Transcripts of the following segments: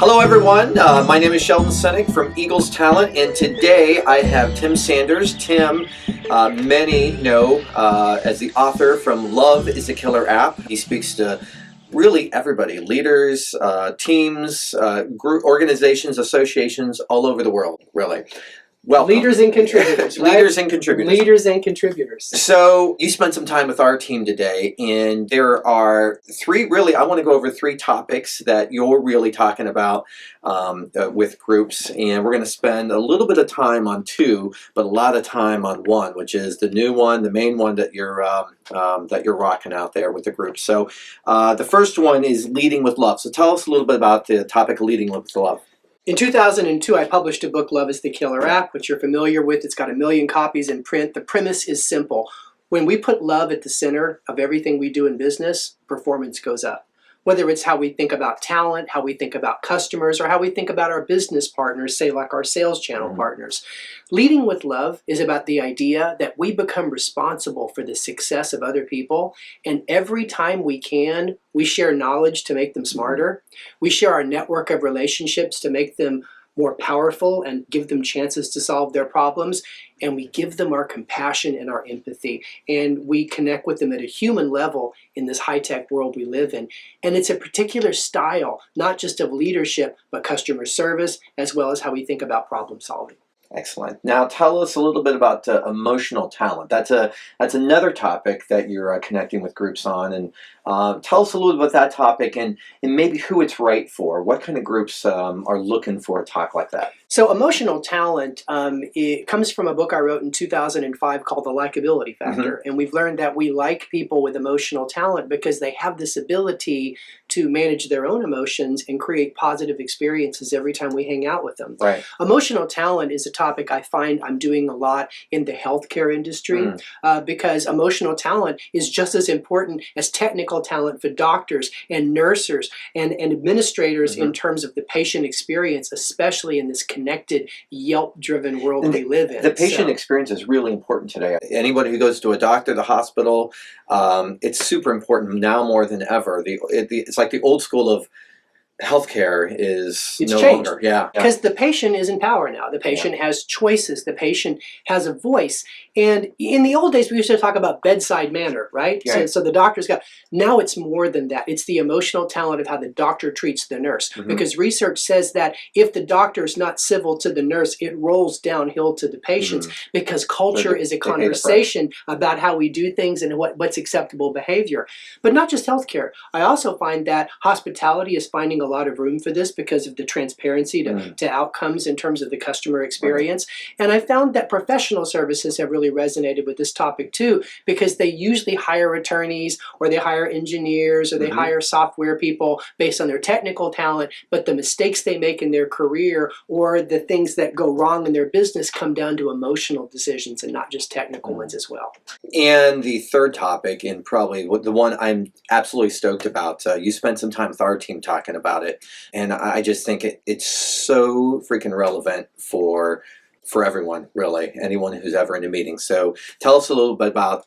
Hello everyone, my name is Sheldon Senek from Eagles Talent, and today I have Tim Sanders. Tim, many know as the author from Love is a Killer App. He speaks to really everybody, leaders, teams, group, organizations, associations all over the world, really. Welcome. Leaders and contributors, right? Leaders and contributors. Leaders and contributors. So you spent some time with our team today, and there are I want to go over three topics that you're really talking about with groups, and we're going to spend a little bit of time on two, but a lot of time on one, which is the new one, the main one that you're rocking out there with the group. So the first one is leading with love. So tell us a little bit about the topic of leading with love. In 2002, I published a book, Love is the Killer App, which you're familiar with. It's got 1 million copies in print. The premise is simple. When we put love at the center of everything we do in business, performance goes up. Whether it's how we think about talent, how we think about customers, or how we think about our business partners, say like our sales channel partners. Leading with love is about the idea that we become responsible for the success of other people, and every time we can, we share knowledge to make them smarter. We share our network of relationships to make them more powerful and give them chances to solve their problems, and we give them our compassion and our empathy, and we connect with them at a human level in this high-tech world we live in. And it's a particular style, not just of leadership, but customer service, as well as how we think about problem solving. Excellent. Now tell us a little bit about emotional talent. That's another topic that you're connecting with groups on, and tell us a little bit about that topic and maybe who it's right for. What kind of groups are looking for a talk like that? So emotional talent, it comes from a book I wrote in 2005 called The Likeability Factor. And we've learned that we like people with emotional talent because they have this ability to manage their own emotions and create positive experiences every time we hang out with them. Right. Emotional talent is a topic I find I'm doing a lot in the healthcare industry because emotional talent is just as important as technical talent for doctors and nurses and administrators in terms of the patient experience, especially in this connected, Yelp-driven world we live in. The patient experience is really important today. Anybody who goes to a doctor, the hospital, it's super important now more than ever. It's like the old school of healthcare is it's no changed. longer. Yeah. Because the patient is in power now. The patient has choices. The patient has a voice. And in the old days, we used to talk about bedside manner, right? Yeah. So the doctor's got, now it's more than that. It's the emotional talent of how the doctor treats the nurse. Because research says that if the doctor is not civil to the nurse, it rolls downhill to the patients because culture is a conversation about how we do things and what's acceptable behavior. But not just healthcare. I also find that hospitality is finding a lot of room for this because of the transparency to outcomes in terms of the customer experience. And I found that professional services have really resonated with this topic too, because they usually hire attorneys or they hire engineers or they hire software people based on their technical talent, but the mistakes they make in their career or the things that go wrong in their business come down to emotional decisions and not just technical ones as well. And the third topic, and probably the one I'm absolutely stoked about, you spent some time with our team talking about it, and I just think it's so freaking relevant for everyone, really, anyone who's ever in a meeting. So tell us a little bit about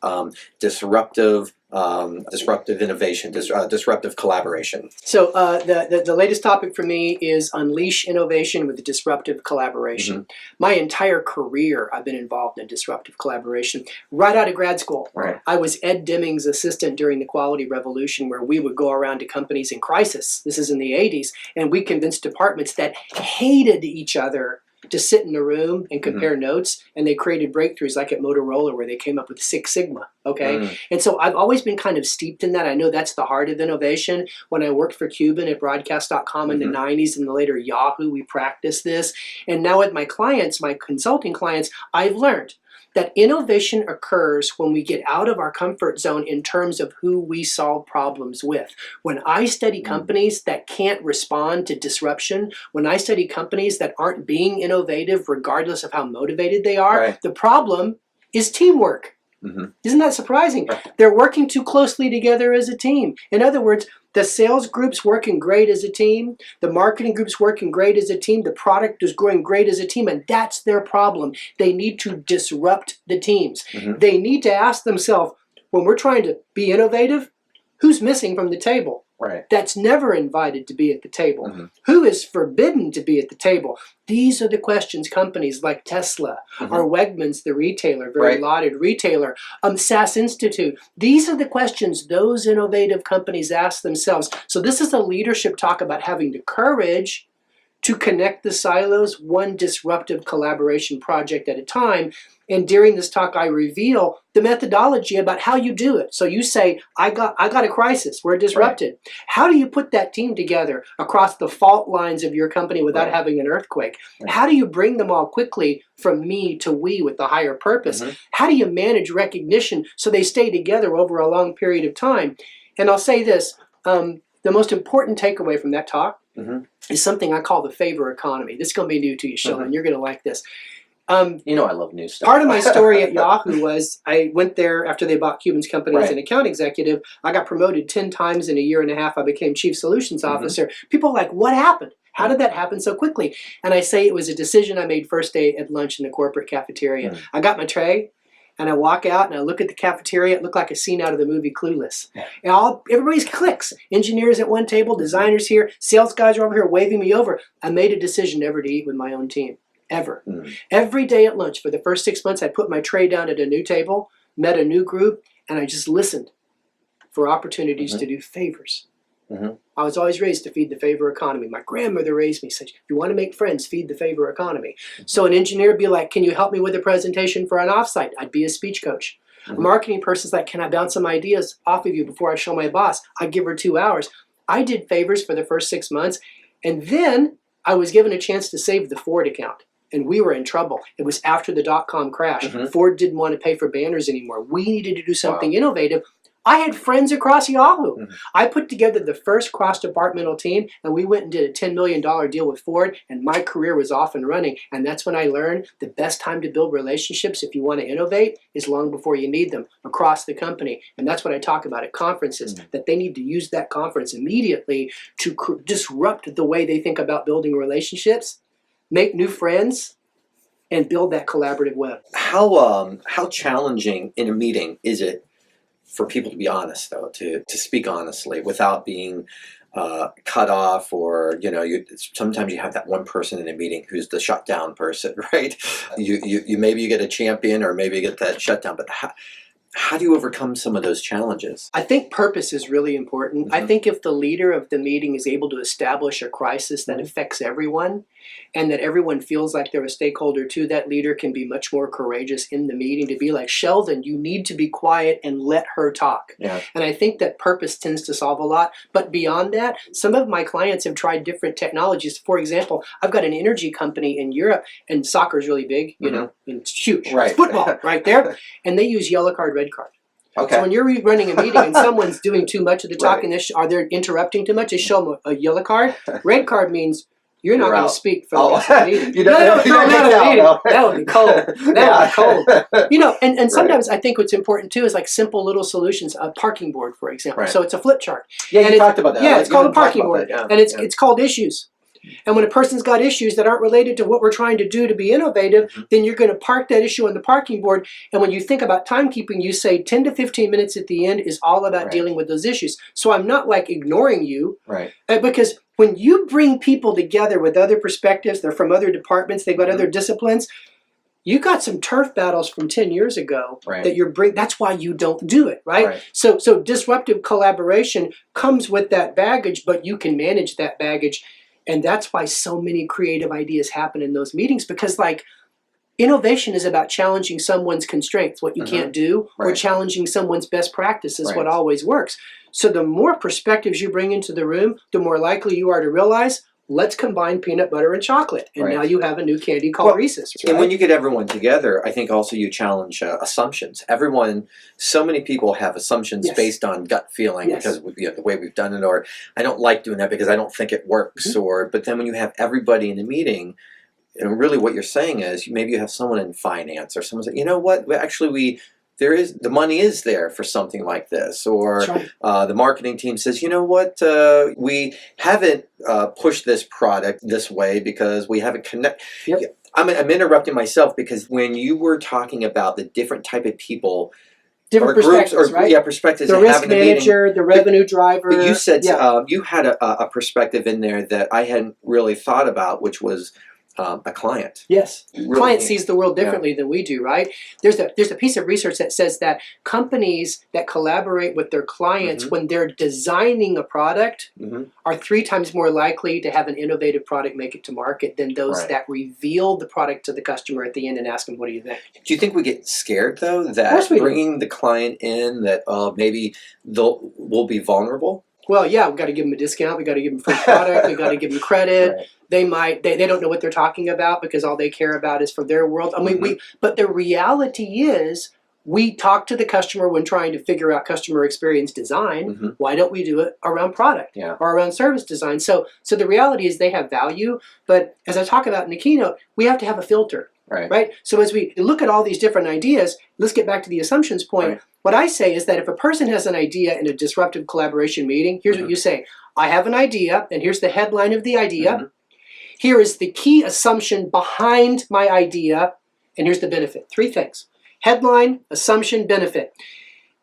disruptive innovation, disruptive collaboration. So the latest topic for me is unleash innovation with disruptive collaboration. My entire career, I've been involved in disruptive collaboration. Right out of grad school, I was Ed Deming's assistant during the quality revolution, where we would go around to companies in crisis. This is in the 80s, and we convinced departments that hated each other to sit in a room and compare notes, and they created breakthroughs like at Motorola where they came up with Six Sigma, And so I've always been kind of steeped in that. I know that's the heart of innovation. When I worked for Cuban at Broadcast.com in the 90s and later Yahoo, we practiced this. And now with my clients, my consulting clients, I've learned that innovation occurs when we get out of our comfort zone in terms of who we solve problems with. When I study companies that can't respond to disruption, when I study companies that aren't being innovative regardless of how motivated they are, the problem is teamwork. Isn't that surprising? They're working too closely together as a team. In other words, the sales group's working great as a team, the marketing group's working great as a team, the product is going great as a team, and that's their problem. They need to disrupt the teams. They need to ask themselves, when we're trying to be innovative, who's missing from the table? Right. that's never invited to be at the table? Mhm. Who is forbidden to be at the table? These are the questions companies like Tesla or Wegmans, the retailer, very Right. lauded retailer, SAS Institute. These are the questions those innovative companies ask themselves. So this is a leadership talk about having the courage to connect the silos, one disruptive collaboration project at a time. And during this talk, I reveal the methodology about how you do it. So you say, I got a crisis, we're disrupted. Right. How do you put that team together across the fault lines of your company without having an earthquake? Right. How do you bring them all quickly from me to we with the higher purpose? How do you manage recognition so they stay together over a long period of time? And I'll say this, the most important takeaway from that talk is something I call the favor economy. This is going to be new to you, Sheldon. You're going to like this. You know I love new stuff. Part of my story at Yahoo was I went there after they bought Cuban's company as an account executive. I got promoted 10 times in a year and a half. I became chief solutions officer. People are like, what happened? How did that happen so quickly? And I say it was a decision I made first day at lunch in the corporate cafeteria. I got my tray. And I walk out and I look at the cafeteria. It looked like a scene out of the movie Clueless. And everybody's clicks. Engineers at one table, designers here, sales guys are over here waving me over. I made a decision never to eat with my own team, ever. Every day at lunch for the first 6 months, I put my tray down at a new table, met a new group, and I just listened for opportunities to do favors. I was always raised to feed the favor economy. My grandmother raised me, said, if you want to make friends, feed the favor economy. So an engineer would be like, can you help me with a presentation for an offsite? I'd be a speech coach. A marketing person's like, can I bounce some ideas off of you before I show my boss? I'd give her 2 hours. I did favors for the first 6 months, and then I was given a chance to save the Ford account. And we were in trouble. It was after the dot-com crash. Ford didn't want to pay for banners anymore. We needed to do something innovative. I had friends across Yahoo. I put together the first cross-departmental team, and we went and did a $10 million deal with Ford, and my career was off and running. And that's when I learned the best time to build relationships if you want to innovate is long before you need them across the company. And that's what I talk about at conferences, that they need to use that conference immediately to disrupt the way they think about building relationships, make new friends, and build that collaborative web. How challenging in a meeting is it for people to be honest, though, to speak honestly without being cut off, or sometimes you have that one person in a meeting who's the shutdown person, right? You maybe you get a champion, or maybe you get that shutdown, but how do you overcome some of those challenges? I think purpose is really important. I think if the leader of the meeting is able to establish a crisis that affects everyone, and that everyone feels like they're a stakeholder too, that leader can be much more courageous in the meeting to be like, Sheldon, you need to be quiet and let her talk. And I think that purpose tends to solve a lot. But beyond that, some of my clients have tried different technologies. For example, I've got an energy company in Europe, and soccer is really big, and it's huge. It's football right there. And they use yellow card, red card. So when you're running a meeting and someone's doing too much of the talking, are they interrupting too much? They show them a yellow card. Red card means you're not going to speak for the rest of the meeting. That would be cold. That would be cold. And sometimes I think what's important too is like simple little solutions. A parking board, for example. So it's a flip chart. Yeah, you talked about that. Yeah, it's called a parking board. And it's called issues. And when a person's got issues that aren't related to what we're trying to do to be innovative, then you're going to park that issue on the parking board. And when you think about timekeeping, you say 10 to 15 minutes at the end is all about dealing with those issues. So I'm not like ignoring you. Because when you bring people together with other perspectives, they're from other departments, they've got other disciplines, you got some turf battles from 10 years ago that you're that's why you don't do it, right? So disruptive collaboration comes with that baggage, but you can manage that baggage. And that's why so many creative ideas happen in those meetings, because like innovation is about challenging someone's constraints, what you can't do, or challenging someone's best practices, what always works. So the more perspectives you bring into the room, the more likely you are to realize, let's combine peanut butter and chocolate. And now you have a new candy called Reese's. And when you get everyone together, I think also you challenge assumptions. So many people have assumptions based on gut feeling because of the way we've done it, or I don't like doing that because I don't think it works. But then when you have everybody in the meeting, and really what you're saying is maybe you have someone in finance or someone say, you know what, actually the money is there for something like this, or the marketing team says, you know what, we haven't pushed this product this way because we haven't connected. I'm interrupting myself because when you were talking about the different type of people different perspectives, right? Yeah, perspectives. The that risk have in the meeting. manager, the revenue driver. But you said yeah. you had a perspective in there that I hadn't really thought about, which was a client. Yes, Really client neat. sees the world differently than we do, right? There's a piece of research that says that companies that collaborate with their clients when they're designing a product are 3 times more likely to have an innovative product make it to market than those that reveal the product to the customer at the end and ask them, "What do you think?" Do you think we get scared though that course we do. bringing the client in that maybe we'll be vulnerable? Well, yeah, we've got to give them a discount. We've got to give them free product. We've got to give them credit. Right. They don't know what they're talking about because all they care about is for their world. I mean, but the reality is we talk to the customer when trying to figure out customer experience design. Why don't we do it around product or around service design? So the reality is they have value, but as I talk about in the keynote, we have to have a filter. Right. So as we look at all these different ideas, let's get back to the assumptions point. Right. What I say is that if a person has an idea in a disruptive collaboration meeting, here's what you say. I have an idea, and here's the headline of the idea. Here is the key assumption behind my idea, and here's the benefit. 3 things. Headline, assumption, benefit.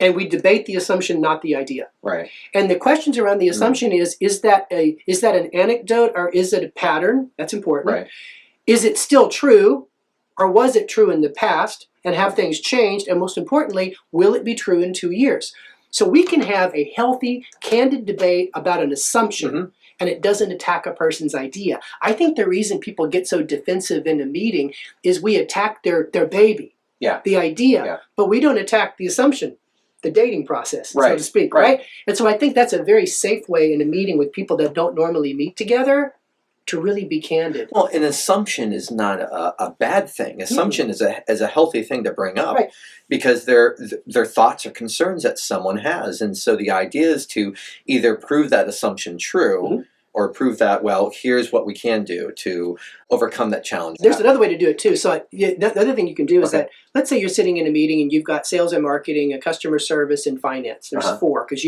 And we debate the assumption, not the idea. Right. And the questions around the assumption is that an anecdote or is it a pattern? That's important. Right. Is it still true? Or was it true in the past, and have things changed? And most importantly, will it be true in 2 years? So we can have a healthy, candid debate about an assumption, and it doesn't attack a person's idea. I think the reason people get so defensive in a meeting is we attack their baby, the idea, but we don't attack the assumption, the dating process, so to speak, right? And so I think that's a very safe way in a meeting with people that don't normally meet together to really be candid. Well, an assumption is not a bad thing. Assumption is a healthy thing to bring up because they're thoughts or concerns that someone has. And so the idea is to either prove that assumption true or prove that, well, here's what we can do to overcome that challenge. There's another way to do it too. So the other thing you can do is that, let's say you're sitting in a meeting and you've got sales and marketing, a customer service, and finance. There's 4, because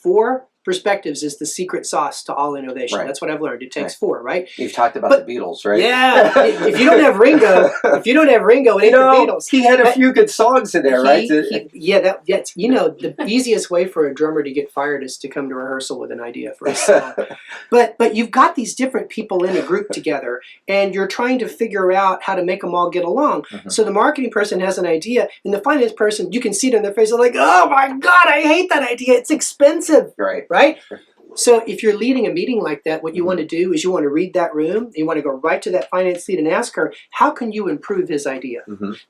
4 perspectives is the secret sauce to all innovation. That's what I've learned. It takes 4, right? You've talked about the Beatles, right? Yeah. If you don't have Ringo, it ain't the Beatles. He had a few good songs in there, right? That's the easiest way for a drummer to get fired is to come to rehearsal with an idea for a song. But you've got these different people in a group together, and you're trying to figure out how to make them all get along. So the marketing person has an idea, and the finance person, you can see it in their face, they're like, oh my God, I hate that idea. It's expensive. Right? So if you're leading a meeting like that, what you want to do is you want to read that room. You want to go right to that finance lead and ask her, how can you improve his idea?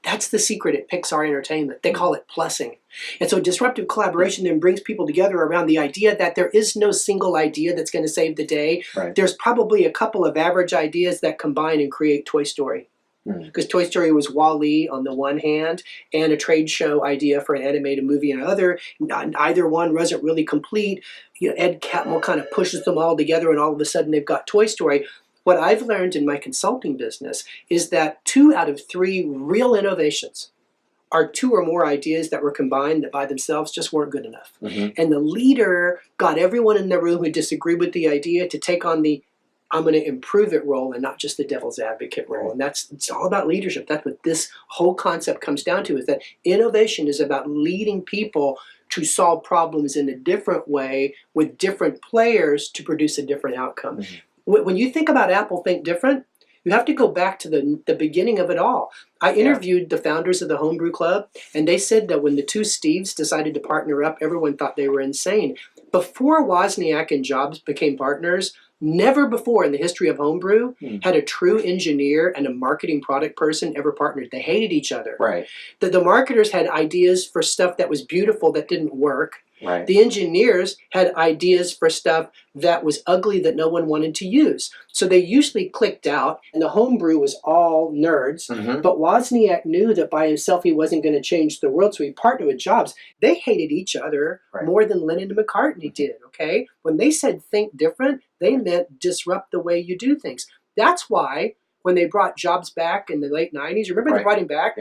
That's the secret at Pixar Entertainment. They call it plussing. And so disruptive collaboration then brings people together around the idea that there is no single idea that's going to save the day. There's probably a couple of average ideas that combine and create Toy Story. Because Toy Story was Wall-E on the one hand, and a trade show idea for an animated movie on the other. Either one wasn't really complete. Ed Catmull kind of pushes them all together, and all of a sudden they've got Toy Story. What I've learned in my consulting business is that 2 out of 3 real innovations are 2 or more ideas that were combined that by themselves just weren't good enough. And the leader got everyone in the room who disagreed with the idea to take on the I'm going to improve it role and not just the devil's advocate role. And it's all about leadership. That's what this whole concept comes down to, is that innovation is about leading people to solve problems in a different way with different players to produce a different outcome. When you think about Apple Think Different, you have to go back to the beginning of it all. I interviewed the founders of the Homebrew Club, and they said that when the 2 Steves decided to partner up, everyone thought they were insane. Before Wozniak and Jobs became partners, never before in the history of homebrew had a true engineer and a marketing product person ever partnered. They hated each other. The marketers had ideas for stuff that was beautiful that didn't work. The engineers had ideas for stuff that was ugly that no one wanted to use. So they usually clicked out, and the homebrew was all nerds. But Wozniak knew that by himself he wasn't going to change the world, so he partnered with Jobs. They hated each other more than Lennon and McCartney did, okay? When they said think different, they meant disrupt the way you do things. That's why when they brought Jobs back in the late 90s, remember they brought him back?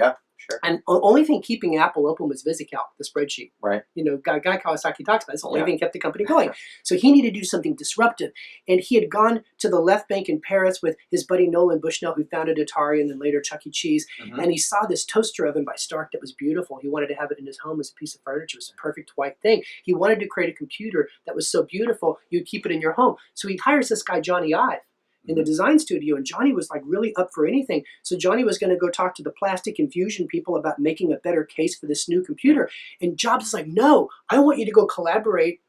Sure. And the only thing keeping Apple open was VisiCalc, the spreadsheet. Right. You know, Guy Kawasaki talks about it. It's the only Yeah. thing kept the company going. So he needed to do something disruptive. And he had gone to the Left Bank in Paris with his buddy Nolan Bushnell, who founded Atari and then later Chuck E. Cheese. Mhm. And he saw this toaster oven by Stark that was beautiful. He wanted to have it in his home as a piece of furniture. It was a perfect white thing. He wanted to create a computer that was so beautiful, you'd keep it in your home. So he hires this guy, Johnny Ive, in the design studio, and Johnny was like really up for anything. So Johnny was going to go talk to the plastic infusion people about making a better case for this new computer. And Jobs is like, no, I want you to go collaborate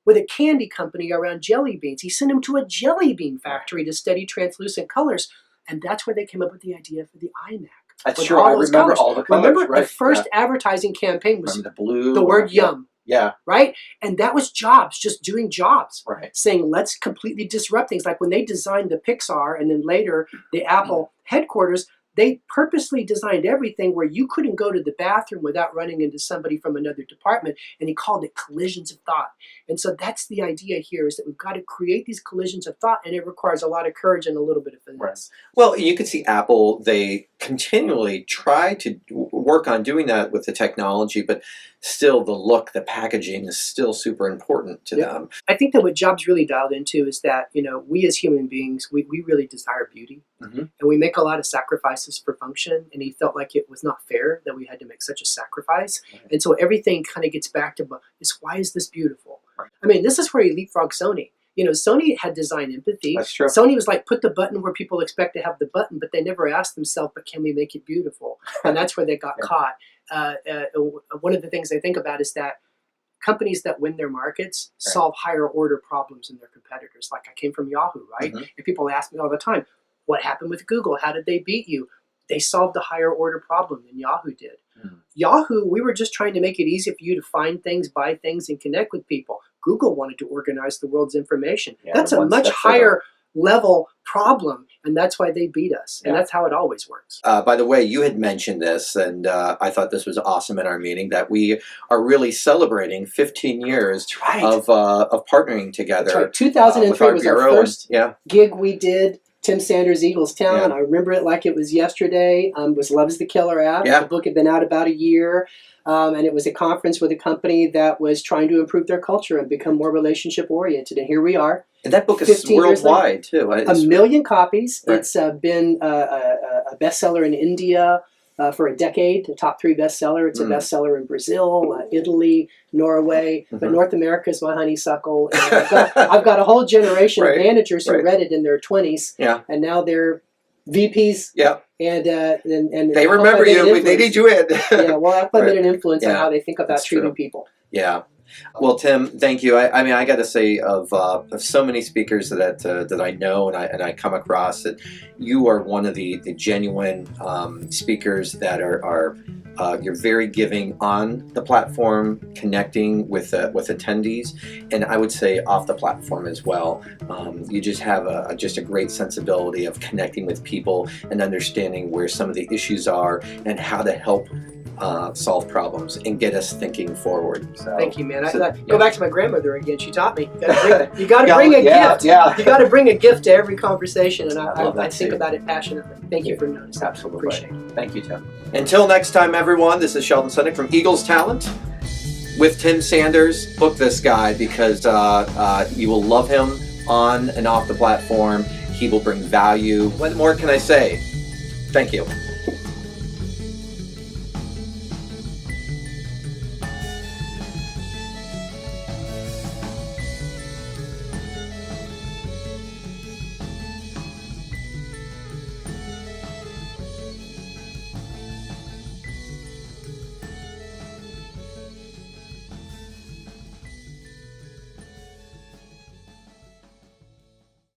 with a candy company around jelly beans. He sent him to a jelly bean factory to study translucent colors. And that's where they came up with the idea for the iMac. That's with true. all I those remember colors. all the colors. Remember right? the first advertising campaign was Remember the blue. the word yum, Yeah. right? And that was Jobs just doing Jobs. Right. Saying let's completely disrupt things. Like when they designed the Pixar and then later the Apple headquarters, they purposely designed everything where you couldn't go to the bathroom without running into somebody from another department, and he called it collisions of thought. And so that's the idea here, is that we've got to create these collisions of thought, and it requires a lot of courage and a little bit of finesse. Right. Well, you can see Apple, they continually try to work on doing that with the technology, but still the look, the packaging is still super important to Yeah. them. I think that what Jobs really dialed into is that, you know, we as human beings, we really desire beauty. Mhm. And we make a lot of sacrifices for function, and he felt like it was not fair that we had to make such a sacrifice. Right. And so everything kind of gets back to this, why is this beautiful? Right. I mean, this is where he leapfrogged Sony. You know, Sony had design empathy. That's true. Sony was like, put the button where people expect to have the button, but they never asked themselves, but can we make it beautiful? And that's where they got Yeah. caught. One of the things they think about is that companies that win their markets Right. solve higher order problems than their competitors. Like I came from Yahoo, right? Mhm. And people ask me all the time, what happened with Google? How did they beat you? They solved a higher order problem than Yahoo did. Mhm. Yahoo, we were just trying to make it easy for you to find things, buy things, and connect with people. Google wanted to organize the world's information. Yeah, That's a one much step further. higher level problem, and that's why they beat us. And Yeah. that's how it always works. By the way, you had mentioned this, and I thought this was awesome in our meeting, that we are really celebrating 15 years Right. of partnering together. That's right. with 2003 was our Bureau, and- first yeah. gig we did. Tim Sanders, Eagles Town. Yeah. I remember it like it was yesterday. Was Love's the Killer app. Yeah. The book had been out about a year. And it was a conference with a company that was trying to improve their culture and become more relationship oriented. And here we are. And that book is 15 years worldwide, too. A million copies. Right. It's been a bestseller in India for a decade, the top 3 bestseller. It's a bestseller in Brazil, Italy, Norway, but Mhm. North America is my honeysuckle. And I've got a whole generation Right. of managers who Right. read it in their 20s, Yeah. and now they're VPs, Yeah. and They I hope remember I made an you. They influence. need you in. Yeah, well, I hope I made Right. an influence on Yeah. how they think about That's treating true. people. Yeah. Well, Tim, thank you. I mean, I got to say, of so many speakers that I know and I come across, that you are one of the genuine speakers that are you're very giving on the platform, connecting with attendees, and I would say off the platform as well. You just have just a great sensibility of connecting with people and understanding where some of the issues are and how to help solve problems and get us thinking forward. So, Thank you, man. so, Go yeah. back to my grandmother again. She taught me. You got to bring a gift. Yeah. You got to bring a gift to every conversation, and I love I that think too. about it passionately. Thank you for noticing. Absolutely. Appreciate it. Thank you, Tim. Until next time, everyone, this is Sheldon Sunick from Eagles Talent with Tim Sanders. Book this guy because you will love him on and off the platform. He will bring value. What more can I say? Thank you.